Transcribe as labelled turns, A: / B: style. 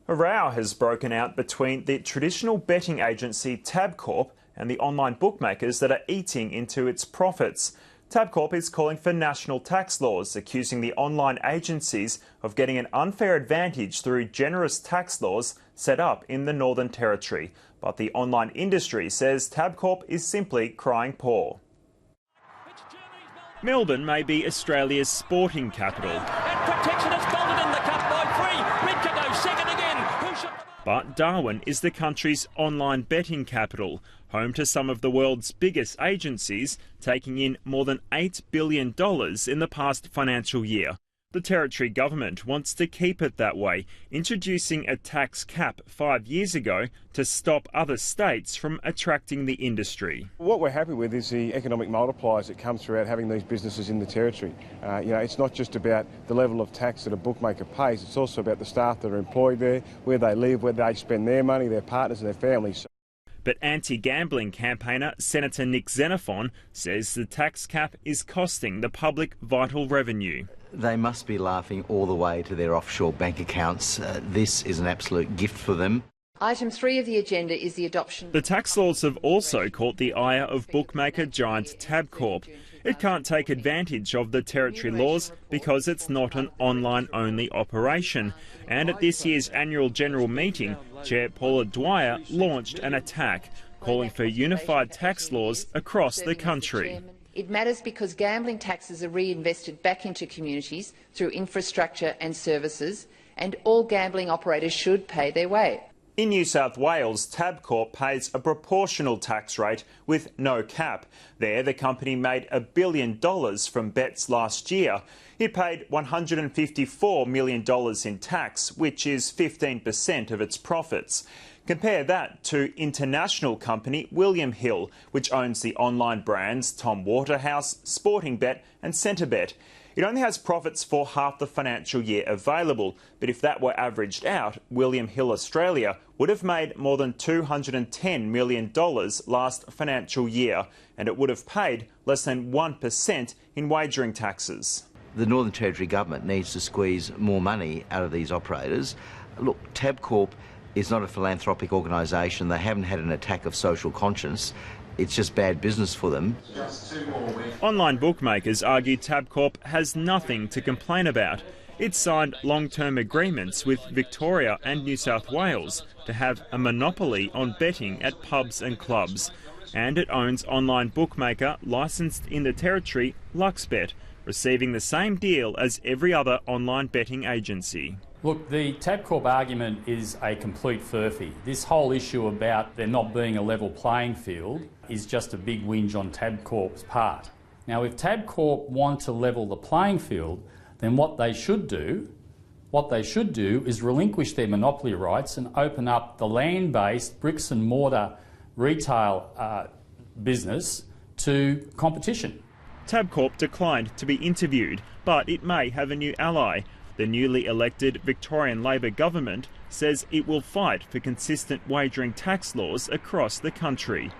A: A row has broken out between the traditional betting agency Tabcorp and the online bookmakers that are eating into its profits. Tabcorp is calling for national tax laws, accusing the online agencies of getting an unfair advantage through generous tax laws set up in the Northern Territory. But the online industry says Tabcorp is simply crying poor. Melbourne may be Australia's sporting capital. But Darwin is the country's online betting capital, home to some of the world's biggest agencies, taking in more than $8 billion in the past financial year. The Territory government wants to keep it that way, introducing a tax cap 5 years ago to stop other states from attracting the industry.
B: What we're happy with is the economic multipliers that come throughout having these businesses in the Territory. It's not just about the level of tax that a bookmaker pays, it's also about the staff that are employed there, where they live, where they spend their money, their partners and their families.
A: But anti-gambling campaigner Senator Nick Xenophon says the tax cap is costing the public vital revenue.
C: They must be laughing all the way to their offshore bank accounts. This is an absolute gift for them.
D: Item 3 of the agenda is the adoption.
A: The tax laws have also caught the ire of bookmaker giant Tabcorp. It can't take advantage of the Territory laws because it's not an online-only operation. And at this year's annual general meeting, Chair Paula Dwyer launched an attack, calling for unified tax laws across the country.
D: It matters because gambling taxes are reinvested back into communities through infrastructure and services, and all gambling operators should pay their way.
A: In New South Wales, Tabcorp pays a proportional tax rate with no cap. There, the company made $1 billion from bets last year. It paid $154 million in tax, which is 15% of its profits. Compare that to international company William Hill, which owns the online brands Tom Waterhouse, Sportingbet and Centrebet. It only has profits for half the financial year available, but if that were averaged out, William Hill Australia would have made more than $210 million last financial year, and it would have paid less than 1% in wagering taxes.
C: The Northern Territory government needs to squeeze more money out of these operators. Look, Tabcorp is not a philanthropic organisation. They haven't had an attack of social conscience. It's just bad business for them.
A: Online bookmakers argue Tabcorp has nothing to complain about. It signed long-term agreements with Victoria and New South Wales to have a monopoly on betting at pubs and clubs. And it owns online bookmaker licensed in the Territory, Luxbet, receiving the same deal as every other online betting agency.
E: Look, the Tabcorp argument is a complete furphy. This whole issue about there not being a level playing field is just a big whinge on Tabcorp's part. Now, if Tabcorp want to level the playing field, then what they should do is relinquish their monopoly rights and open up the land-based bricks and mortar retail business to competition.
A: Tabcorp declined to be interviewed, but it may have a new ally. The newly elected Victorian Labor government says it will fight for consistent wagering tax laws across the country.